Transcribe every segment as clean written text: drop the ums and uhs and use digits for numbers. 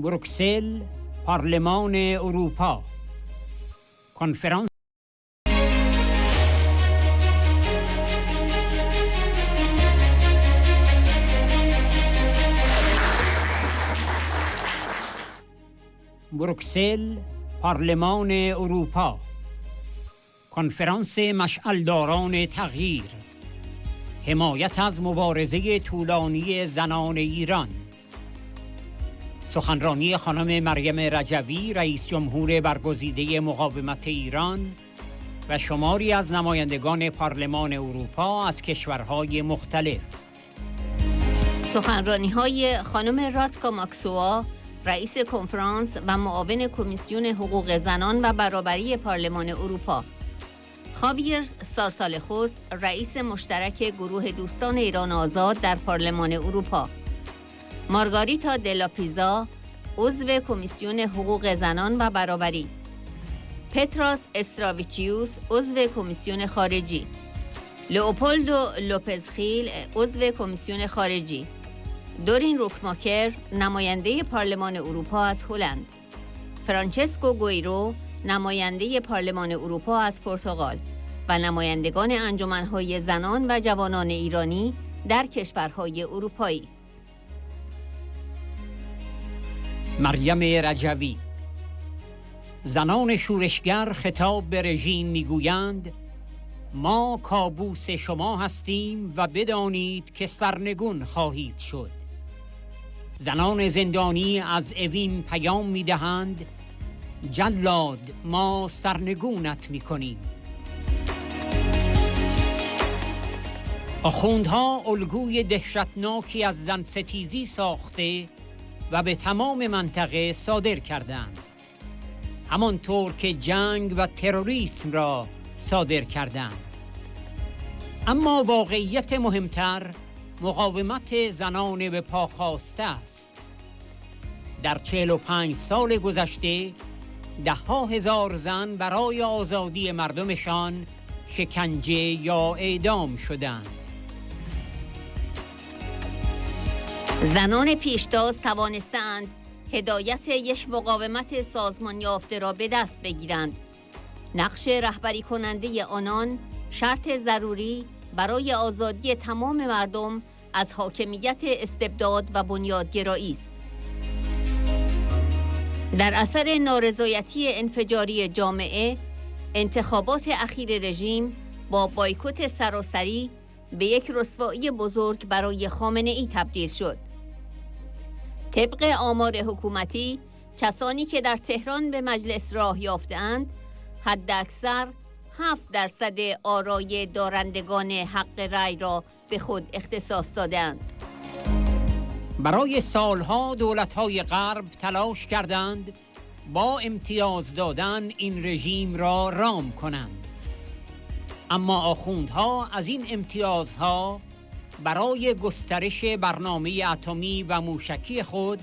بروکسل، پارلمان اروپا. کنفرانس بروکسل، پارلمان اروپا. کنفرانس مشعل داران تغییر. حمایت از مبارزه طولانی زنان ایران. سخنرانی خانم مریم رجوی، رئیس جمهور برگزیده مقاومت ایران و شماری از نمایندگان پارلمان اروپا از کشورهای مختلف. سخنرانی‌های خانم رادکاماکسووا، رئیس کنفرانس و معاون کمیسیون حقوق زنان و برابری پارلمان اروپا. خاویر سارسالخوس، رئیس مشترک گروه دوستان ایران آزاد در پارلمان اروپا. مارگاریتا دلاپیزا، عضو کمیسیون حقوق زنان و برابری. پتراس استراویچیوس، عضو کمیسیون خارجی. لئوپولدو لوپزخیل، عضو کمیسیون خارجی. دورین روکماکر، نماینده پارلمان اروپا از هلند. فرانچسکو گویرو، نماینده پارلمان اروپا از پرتغال و نمایندگان انجمن‌های زنان و جوانان ایرانی در کشورهای اروپایی. مریم رجوی. زنان شورشگر خطاب به رژیم میگویند ما کابوس شما هستیم و بدانید که سرنگون خواهید شد. زنان زندانی از اوین پیام میدهند جلاد ما سرنگونت میکنیم. آخوندها الگوی دهشتناکی از زن ستیزی ساخته و به تمام منطقه صادر کردند، همانطور که جنگ و تروریسم را صادر کردند. اما واقعیت مهمتر مقاومت زنان به پا خاسته است. در 45 سال گذشته ده‌ها هزار زن برای آزادی مردمشان شکنجه یا اعدام شدند. زنان پیشتاز توانستند هدایت یک مقاومت سازمان یافته را به دست بگیرند. نقش رهبری کننده آنان شرط ضروری برای آزادی تمام مردم از حاکمیت استبداد و بنیادگرایی است. در اثر نارضایتی انفجاری جامعه، انتخابات اخیر رژیم با بایکوت سراسری به یک رسوایی بزرگ برای خامنه‌ای تبدیل شد. طبق آمار حکومتی، کسانی که در تهران به مجلس راه یافته‌اند، حداکثر 7% آرای دارندگان حق رأی را به خود اختصاص دادند. برای سالها دولت‌های غرب تلاش کردند با امتیاز دادن این رژیم را رام کنند. اما آخوندها از این امتیازها برای گسترش برنامه اتمی و موشکی خود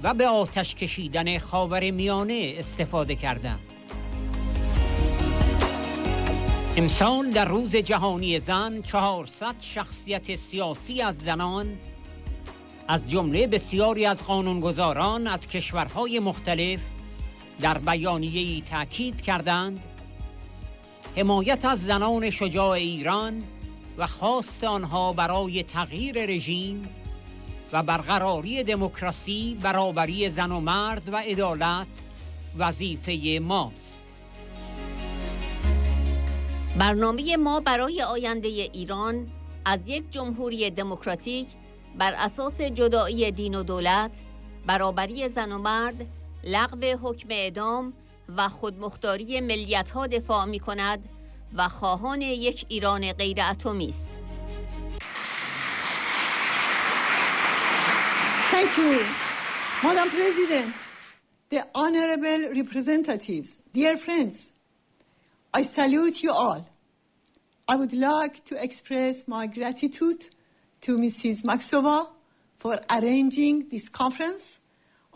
و به آتش کشیدن خاورمیانه استفاده کردند. امسال در روز جهانی زن 400 شخصیت سیاسی از زنان، از جمله بسیاری از قانونگذاران از کشورهای مختلف، در بیانیه‌ای تاکید کردند حمایت از زنان شجاع ایران و خواست آنها برای تغییر رژیم و برقراری دموکراسی، برابری زن و مرد و عدالت وظیفه ماست. برنامه ما برای آینده ایران از یک جمهوری دموکراتیک بر اساس جدایی دین و دولت، برابری زن و مرد، لغو حکم اعدام و خودمختاری ملیت‌ها دفاع می‌کند و خواهان یک ایران غیر اتمی است. Thank you, Madam President, the honorable representatives, dear friends. I salute you all. I would like to express my gratitude to Mrs. Maksova for arranging this conference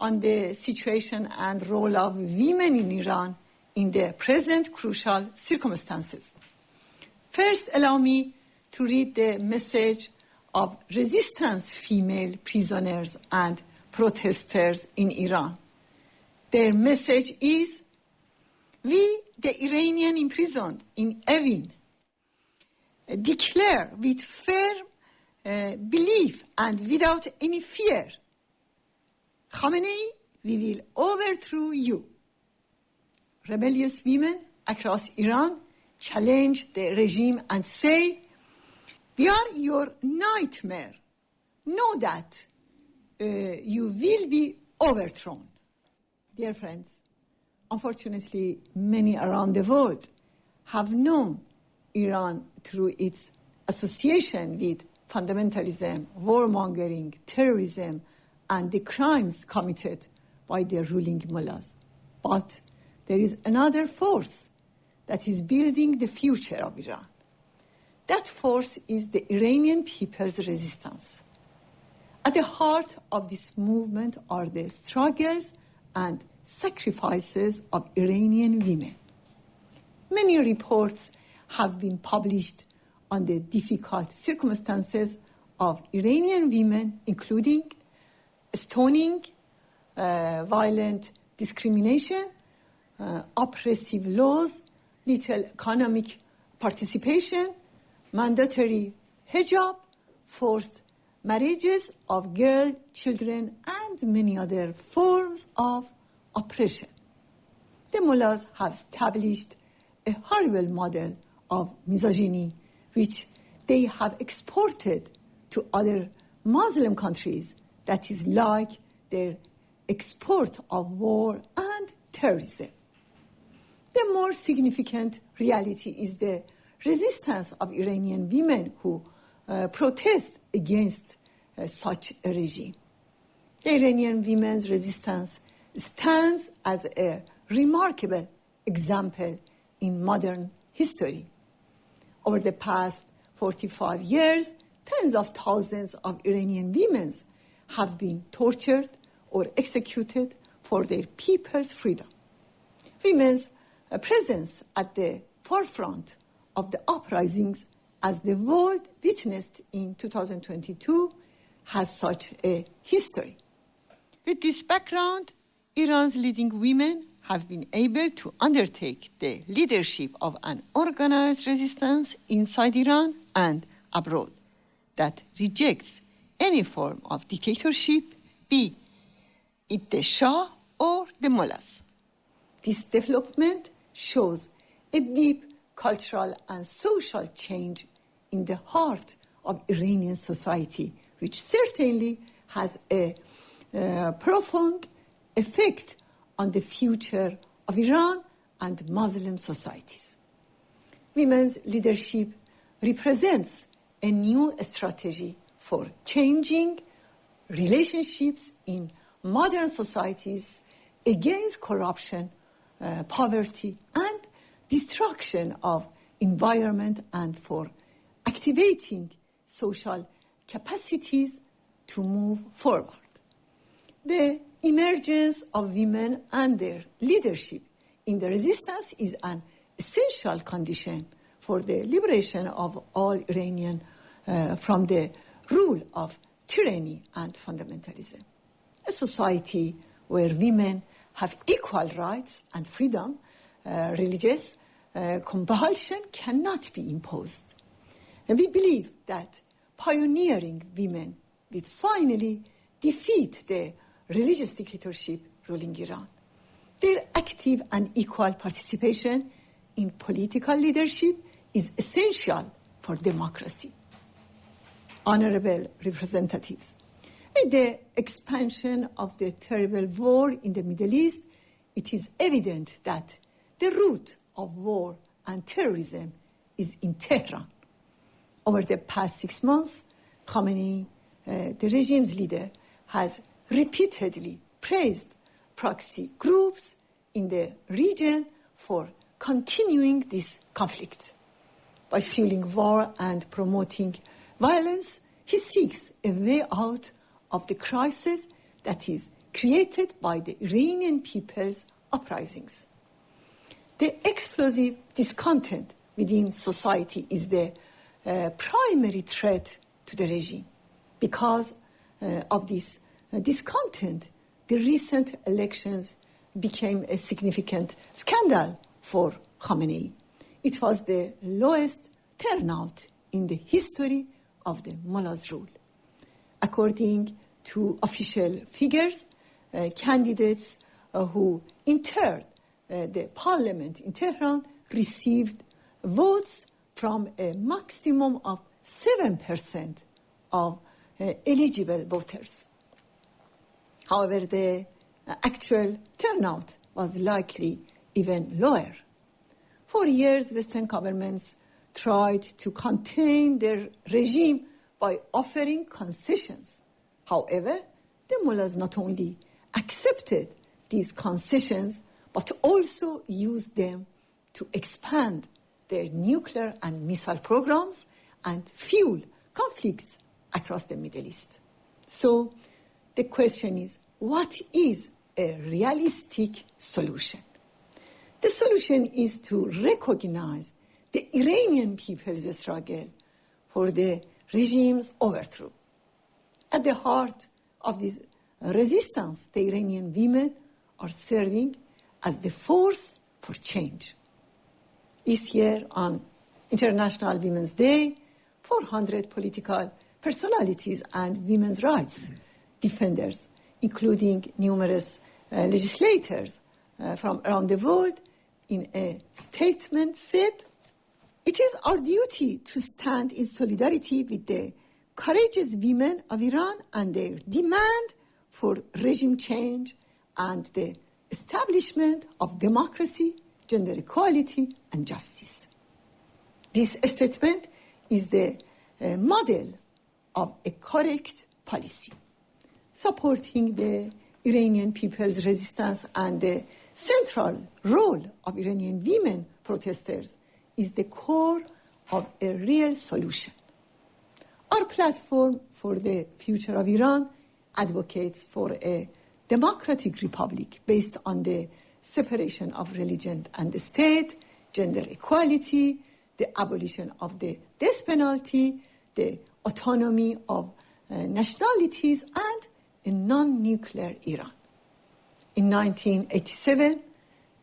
on the situation and role of women in Iran in the present crucial circumstances. First, allow me to read the message of resistance female prisoners and protesters in Iran. Their message is, we, the Iranian imprisoned in Evin, declare with firm belief and without any fear, Khamenei, we will overthrow you. Rebellious women across Iran challenge the regime and say, we are your nightmare. Know that you will be overthrown. Dear friends, unfortunately, many around the world have known Iran through its association with fundamentalism, warmongering, terrorism, and the crimes committed by the ruling mullahs. But there is another force that is building the future of Iran. That force is the Iranian people's resistance. At the heart of this movement are the struggles and sacrifices of Iranian women. Many reports have been published on the difficult circumstances of Iranian women, including stoning, violent discrimination, oppressive laws, little economic participation, mandatory hijab, forced marriages of girl children, and many other forms of oppression. The mullahs have established a horrible model of misogyny, which they have exported to other Muslim countries, that is like their export of war and terrorism. The more significant reality is the resistance of Iranian women who protest against such a regime. The Iranian women's resistance stands as a remarkable example in modern history. Over the past 45 years, tens of thousands of Iranian women have been tortured or executed for their people's freedom. Women's presence at the forefront of the uprisings, as the world witnessed in 2022, has such a history. With this background, Iran's leading women have been able to undertake the leadership of an organized resistance inside Iran and abroad that rejects any form of dictatorship, be it the Shah or the mullahs. This development shows a deep cultural and social change in the heart of Iranian society, which certainly has a profound effect on the future of Iran and Muslim societies. Women's leadership represents a new strategy for changing relationships in modern societies against corruption, poverty, and destruction of environment, and for activating social capacities to move forward. The emergence of women and their leadership in the resistance is an essential condition for the liberation of all Iranians from the rule of tyranny and fundamentalism. A society where women have equal rights and freedom, religious compulsion cannot be imposed. And we believe that pioneering women will finally defeat the religious dictatorship ruling Iran. Their active and equal participation in political leadership is essential for democracy. Honorable representatives, with the expansion of the terrible war in the Middle East, it is evident that the root of war and terrorism is in Tehran. Over the past 6 months, Khamenei, the regime's leader, has repeatedly praised proxy groups in the region for continuing this conflict. By fueling war and promoting violence, he seeks a way out of the crisis that is created by the Iranian people's uprisings. The explosive discontent within society is the primary threat to the regime. Because of this discontent, the recent elections became a significant scandal for Khamenei. It was the lowest turnout in the history of the mullah's rule. According to official figures, candidates who entered the parliament in Tehran received votes from a maximum of 7% of eligible voters. However, the actual turnout was likely even lower. For years, Western governments tried to contain their regime by offering concessions. However, the mullahs not only accepted these concessions, but also used them to expand their nuclear and missile programs and fuel conflicts across the Middle East. So the question is, what is a realistic solution? The solution is to recognize the Iranian people's struggle for the regime's overthrow. At the heart of this resistance, the Iranian women are serving as the force for change. This year, on International Women's Day, 400 political personalities and women's rights defenders, including numerous legislators from around the world, in a statement said, "It is our duty to stand in solidarity with the courageous women of Iran and their demand for regime change and the establishment of democracy, gender equality, and justice." This statement is the model of a correct policy. Supporting the Iranian people's resistance and the central role of Iranian women protesters is the core of a real solution. Our platform for the future of Iran advocates for a democratic republic based on the separation of religion and the state, gender equality, the abolition of the death penalty, the autonomy of nationalities, and a non-nuclear Iran. In 1987,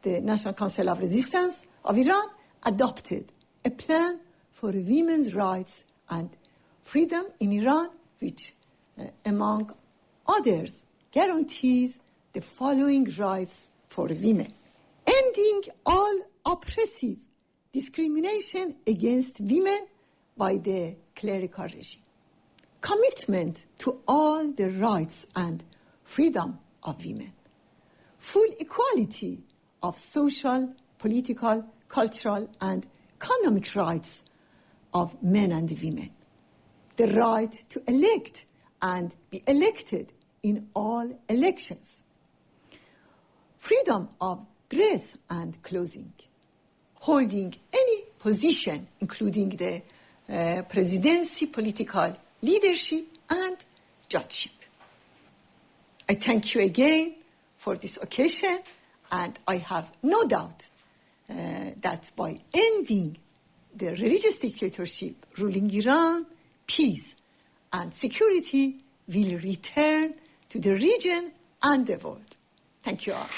the National Council of Resistance of Iran adopted a plan for women's rights and freedom in Iran, which, among others, guarantees the following rights for women: ending all oppressive discrimination against women by the clerical regime, commitment to all the rights and freedom of women, full equality of social, political, cultural, and economic rights of men and women, the right to elect and be elected in all elections, freedom of dress and clothing, holding any position, including the presidency, political leadership, and judgeship. I thank you again for this occasion, and I have no doubt that by ending the religious dictatorship ruling Iran, peace and security will return to the region and the world. Thank you all.